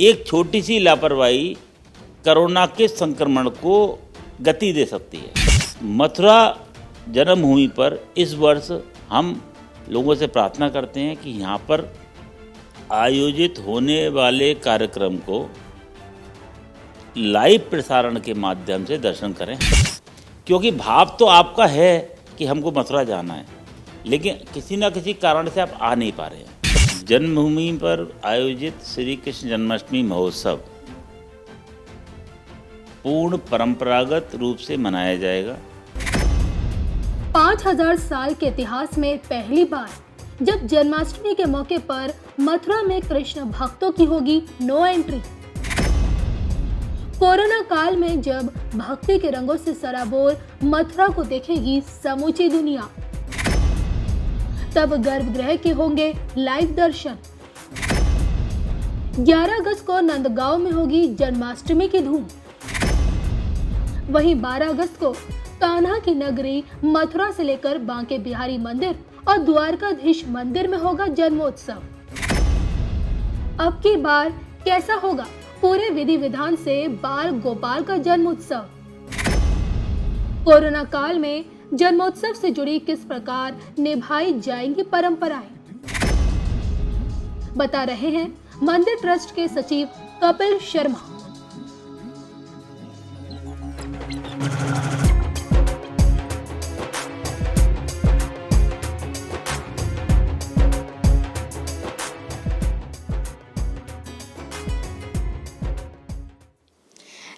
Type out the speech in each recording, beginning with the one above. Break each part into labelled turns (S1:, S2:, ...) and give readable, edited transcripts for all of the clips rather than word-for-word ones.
S1: एक छोटी सी लापरवाही कोरोना के संक्रमण को गति दे सकती है। मथुरा जन्मभूमि पर इस वर्ष हम लोगों से प्रार्थना करते हैं कि यहाँ पर आयोजित होने वाले कार्यक्रम को लाइव प्रसारण के माध्यम से दर्शन करें, क्योंकि भाव तो आपका है कि हमको मथुरा जाना है, लेकिन किसी न किसी कारण से आप आ नहीं पा रहे हैं। जन्मभूमि पर आयोजित श्री कृष्ण जन्माष्टमी महोत्सव पूर्ण परंपरागत रूप से मनाया जाएगा।
S2: 5000 साल के इतिहास में पहली बार जब जन्माष्टमी के मौके पर मथुरा में कृष्ण भक्तों की होगी नो एंट्री। कोरोना काल में जब भक्ति के रंगों से सराबोर मथुरा को देखेगी समूची दुनिया, तब गर्भगृह के होंगे लाइव दर्शन। 11 अगस्त को नंदगांव में होगी जन्माष्टमी की धूम। वहीं 12 अगस्त को कान्हा की नगरी मथुरा से लेकर बांके बिहारी मंदिर और द्वारकाधीश मंदिर में होगा जन्मोत्सव। अब की बार कैसा होगा पूरे विधि विधान से बाल गोपाल का जन्मोत्सव? कोरोना काल में जन्मोत्सव से जुड़ी किस प्रकार निभाई जाएंगी परंपराएं, बता रहे हैं मंदिर ट्रस्ट के सचिव कपिल शर्मा।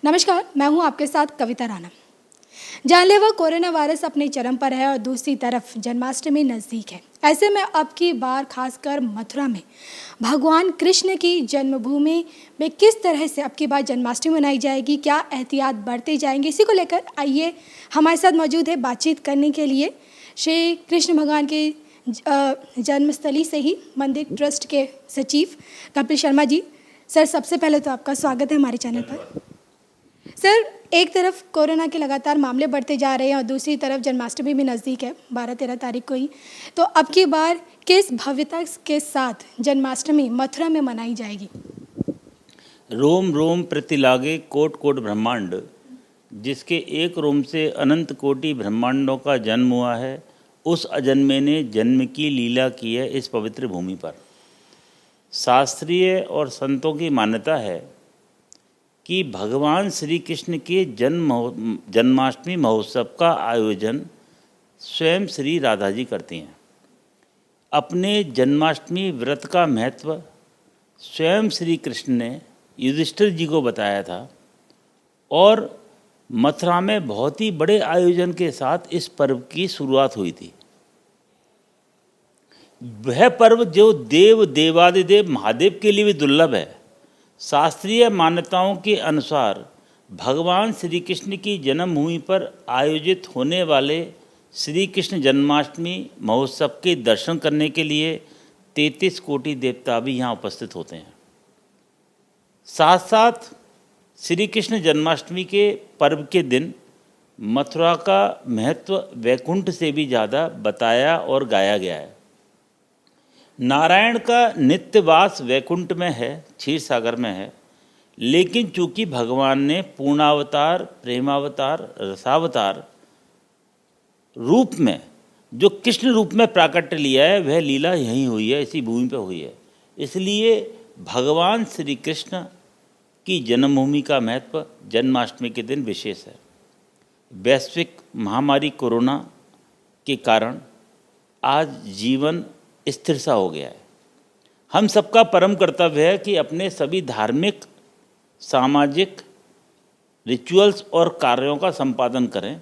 S3: नमस्कार, मैं हूं आपके साथ कविता राणा। जानलेवा कोरोना वायरस अपने चरम पर है और दूसरी तरफ जन्माष्टमी नज़दीक है। ऐसे में अब की बार खासकर मथुरा में भगवान कृष्ण की जन्मभूमि में किस तरह से अब की बार जन्माष्टमी मनाई जाएगी, क्या एहतियात बरते जाएंगे, इसी को लेकर आइए हमारे साथ मौजूद है बातचीत करने के लिए श्री कृष्ण भगवान के जन्मस्थली से ही मंदिर ट्रस्ट के सचिव कपिल शर्मा जी। सर, सबसे पहले तो आपका स्वागत है हमारे चैनल पर। सर, एक तरफ कोरोना के लगातार मामले बढ़ते जा रहे हैं और दूसरी तरफ जन्माष्टमी भी नज़दीक है 12-13 तारीख को ही, तो अब की बार किस भव्यता के साथ जन्माष्टमी मथुरा में मनाई जाएगी?
S1: रोम रोम प्रति लागे कोट कोट ब्रह्मांड, जिसके एक रोम से अनंत कोटि ब्रह्मांडों का जन्म हुआ है, उस अजन्मे ने जन्म की लीला की है इस पवित्र भूमि पर। शास्त्रीय और संतों की मान्यता है कि भगवान श्री कृष्ण के जन्माष्टमी महोत्सव का आयोजन स्वयं श्री राधा जी करती हैं। अपने जन्माष्टमी व्रत का महत्व स्वयं श्री कृष्ण ने युधिष्ठिर जी को बताया था और मथुरा में बहुत ही बड़े आयोजन के साथ इस पर्व की शुरुआत हुई थी। वह पर्व जो देवादिदेव महादेव के लिए भी दुर्लभ है। शास्त्रीय मान्यताओं के अनुसार भगवान श्री कृष्ण की जन्मभूमि पर आयोजित होने वाले श्री कृष्ण जन्माष्टमी महोत्सव के दर्शन करने के लिए 33 कोटि देवता भी यहाँ उपस्थित होते हैं। साथ साथ श्री कृष्ण जन्माष्टमी के पर्व के दिन मथुरा का महत्व वैकुंठ से भी ज़्यादा बताया और गाया गया है। नारायण का नित्यवास वैकुंठ में है, क्षीर सागर में है, लेकिन चूंकि भगवान ने पूर्णावतार, प्रेमावतार, रसावतार रूप में जो कृष्ण रूप में प्राकट्य लिया है, वह लीला यहीं हुई है, इसी भूमि पर हुई है। इसलिए भगवान श्री कृष्ण की जन्मभूमि का महत्व जन्माष्टमी के दिन विशेष है। वैश्विक महामारी कोरोना के कारण आज जीवन स्थिर सा हो गया है। हम सबका परम कर्तव्य है कि अपने सभी धार्मिक, सामाजिक रिचुअल्स और कार्यों का संपादन करें,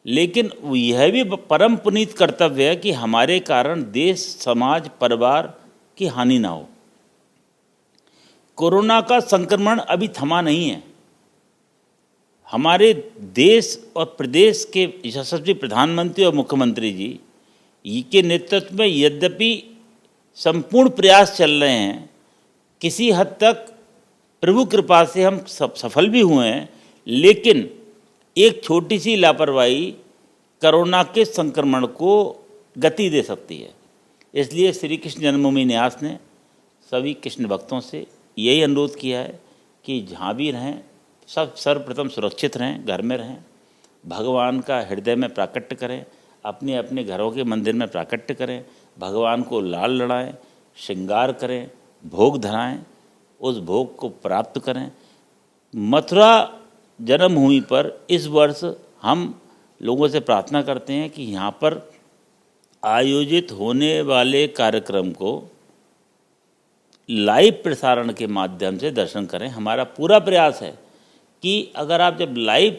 S1: लेकिन यह भी परम पुनीत कर्तव्य है कि हमारे कारण देश, समाज, परिवार की हानि ना हो। कोरोना का संक्रमण अभी थमा नहीं है। हमारे देश और प्रदेश के यशस्वी प्रधानमंत्री और मुख्यमंत्री जी के नेतृत्व में यद्यपि संपूर्ण प्रयास चल रहे हैं, किसी हद तक प्रभु कृपा से हम सफल भी हुए हैं, लेकिन एक छोटी सी लापरवाही कोरोना के संक्रमण को गति दे सकती है। इसलिए श्री कृष्ण जन्मभूमि न्यास ने सभी कृष्ण भक्तों से यही अनुरोध किया है कि जहाँ भी रहें सब सर्वप्रथम सुरक्षित रहें, घर में रहें, भगवान का हृदय में प्राकट्य करें, अपने अपने घरों के मंदिर में प्राकट्य करें, भगवान को लाल लड़ाएं, श्रृंगार करें, भोग धराएं, उस भोग को प्राप्त करें। मथुरा जन्मभूमि पर इस वर्ष हम लोगों से प्रार्थना करते हैं कि यहाँ पर आयोजित होने वाले कार्यक्रम को लाइव प्रसारण के माध्यम से दर्शन करें। हमारा पूरा प्रयास है कि अगर आप जब लाइव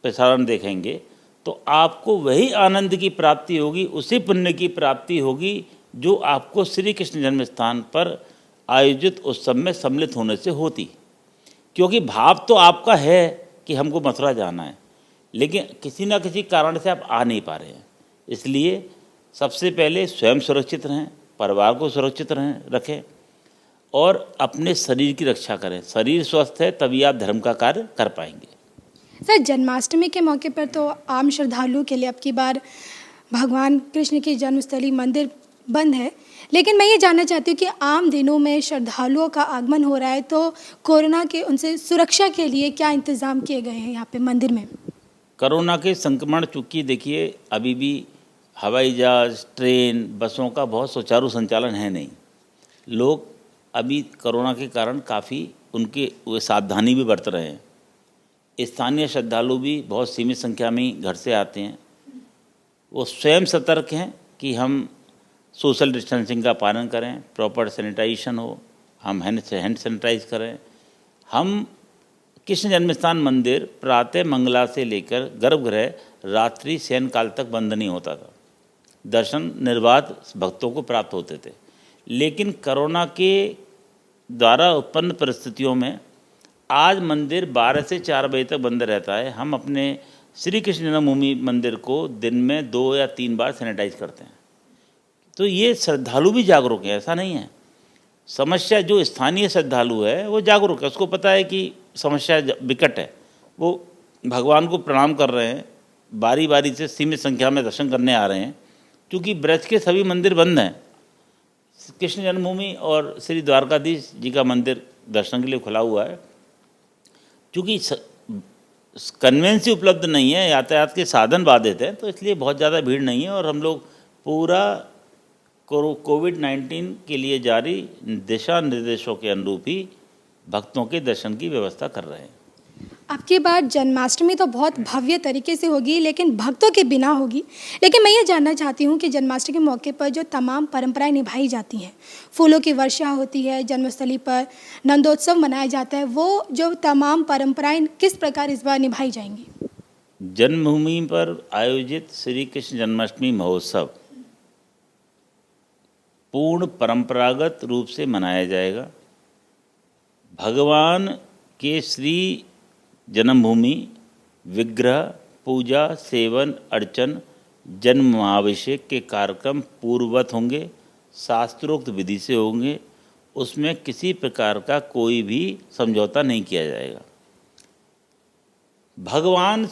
S1: प्रसारण देखेंगे तो आपको वही आनंद की प्राप्ति होगी, उसी पुण्य की प्राप्ति होगी जो आपको श्री कृष्ण जन्म स्थान पर आयोजित उत्सव में सम्मिलित होने से होती। क्योंकि भाव तो आपका है कि हमको मथुरा जाना है, लेकिन किसी न किसी कारण से आप आ नहीं पा रहे हैं। इसलिए सबसे पहले स्वयं सुरक्षित रहें, परिवार को सुरक्षित रखें और अपने शरीर की रक्षा करें। शरीर स्वस्थ है तभी आप धर्म का कार्य कर पाएंगे।
S3: सर, जन्माष्टमी के मौके पर तो आम श्रद्धालुओं के लिए अब की बार भगवान कृष्ण की जन्मस्थली मंदिर बंद है, लेकिन मैं ये जानना चाहती हूँ कि आम दिनों में श्रद्धालुओं का आगमन हो रहा है तो कोरोना के उनसे सुरक्षा के लिए क्या इंतज़ाम किए गए हैं यहाँ पे मंदिर में?
S1: कोरोना के संक्रमण, चूँकि देखिए अभी भी हवाई जहाज, ट्रेन, बसों का बहुत सुचारू संचालन है नहीं। लोग अभी कोरोना के कारण काफ़ी उनके वे सावधानी भी बरत रहे हैं। स्थानीय श्रद्धालु भी बहुत सीमित संख्या में घर से आते हैं। वो स्वयं सतर्क हैं कि हम सोशल डिस्टेंसिंग का पालन करें, प्रॉपर सैनिटाइजेशन हो, हम हैंड सैनिटाइज करें। हम कृष्ण जन्मस्थान मंदिर प्रातः मंगला से लेकर गर्भगृह रात्रि शयन काल तक बंद नहीं होता था। दर्शन निर्बाध भक्तों को प्राप्त होते थे। लेकिन कोरोना के द्वारा उत्पन्न परिस्थितियों में आज मंदिर 12 से 4 बजे तक बंद रहता है। हम अपने श्री कृष्ण जन्मभूमि मंदिर को दिन में 2 या 3 बार सैनिटाइज करते हैं। तो ये श्रद्धालु भी जागरूक है, ऐसा नहीं है। समस्या जो स्थानीय श्रद्धालु है वो जागरूक है, उसको पता है कि समस्या विकट है। वो भगवान को प्रणाम कर रहे हैं, बारी बारी से सीमित संख्या में दर्शन करने आ रहे हैं। क्योंकि ब्रज के सभी मंदिर बंद हैं, कृष्ण जन्मभूमि और श्री द्वारकाधीश जी का मंदिर दर्शन के लिए खुला हुआ है। क्योंकि कन्वेंसी उपलब्ध नहीं है, यातायात के साधन बाधित हैं, तो इसलिए बहुत ज़्यादा भीड़ नहीं है। और हम लोग पूरा कोविड-19 के लिए जारी दिशा निर्देशों के अनुरूप ही भक्तों के दर्शन की व्यवस्था कर रहे हैं।
S3: आपकी बार जन्माष्टमी तो बहुत भव्य तरीके से होगी, लेकिन भक्तों के बिना होगी। लेकिन मैं ये जानना चाहती हूँ कि जन्माष्टमी के मौके पर जो तमाम परंपराएं निभाई जाती हैं, फूलों की वर्षा होती है, जन्मस्थली पर नंदोत्सव मनाया जाता है, वो जो तमाम परंपराएं किस प्रकार इस बार निभाई जाएंगी?
S1: जन्मभूमि पर आयोजित श्री कृष्ण जन्माष्टमी महोत्सव पूर्ण परंपरागत रूप से मनाया जाएगा। भगवान के श्री जन्मभूमि विग्रह पूजा, सेवन, अर्चन, जन्माभिषेक के कार्यक्रम पूर्ववत होंगे, शास्त्रोक्त विधि से होंगे। उसमें किसी प्रकार का कोई भी समझौता नहीं किया जाएगा। भगवान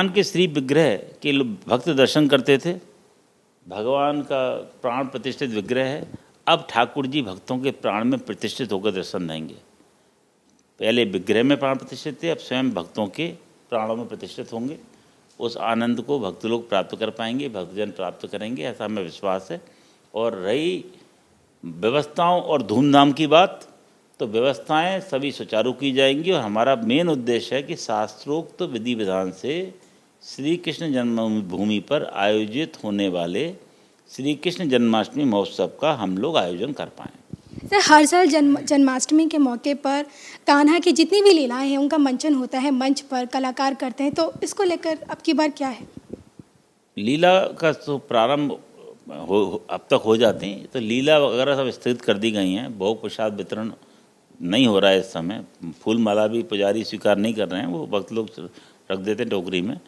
S1: के श्री विग्रह के भक्त दर्शन करते थे। भगवान का प्राण प्रतिष्ठित विग्रह है। अब ठाकुर जी भक्तों के प्राण में प्रतिष्ठित होकर दर्शन देंगे। पहले विग्रह में प्राण प्रतिष्ठित थे, अब स्वयं भक्तों के प्राणों में प्रतिष्ठित होंगे। उस आनंद को भक्त लोग प्राप्त कर पाएंगे, भक्तजन प्राप्त करेंगे, ऐसा हमें विश्वास है। और रही व्यवस्थाओं और धूमधाम की बात, तो व्यवस्थाएं सभी सुचारू की जाएंगी। और हमारा मेन उद्देश्य है कि शास्त्रोक्त विधि विधान से श्री कृष्ण जन्मभूमि पर आयोजित होने वाले श्री कृष्ण जन्माष्टमी महोत्सव का हम लोग आयोजन कर पाएँ।
S3: सर, हर साल जन्माष्टमी के मौके पर कान्हा की जितनी भी लीलाएं हैं उनका मंचन होता है, मंच पर कलाकार करते हैं, तो इसको लेकर अब की बार क्या है?
S1: लीला का तो प्रारंभ अब तक हो जाते हैं, तो लीला वगैरह सब स्थगित कर दी गई हैं। भोग प्रसाद वितरण नहीं हो रहा है इस समय। फूल माला भी पुजारी स्वीकार नहीं कर रहे हैं, वो भक्त लोग रख देते हैं टोकरी में।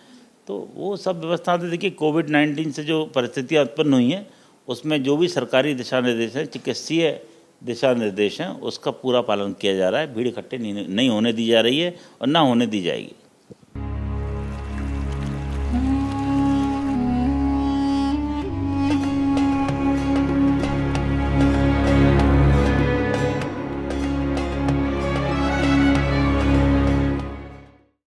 S1: तो वो सब व्यवस्था तो देखिए कोविड-19 से जो परिस्थितियाँ उत्पन्न हुई हैं उसमें जो भी सरकारी दिशा निर्देश हैं, चिकित्सीय दिशा निर्देश हैं, उसका पूरा पालन किया जा रहा है। भीड़ इकट्ठे नहीं होने दी जा रही है और ना होने दी जाएगी।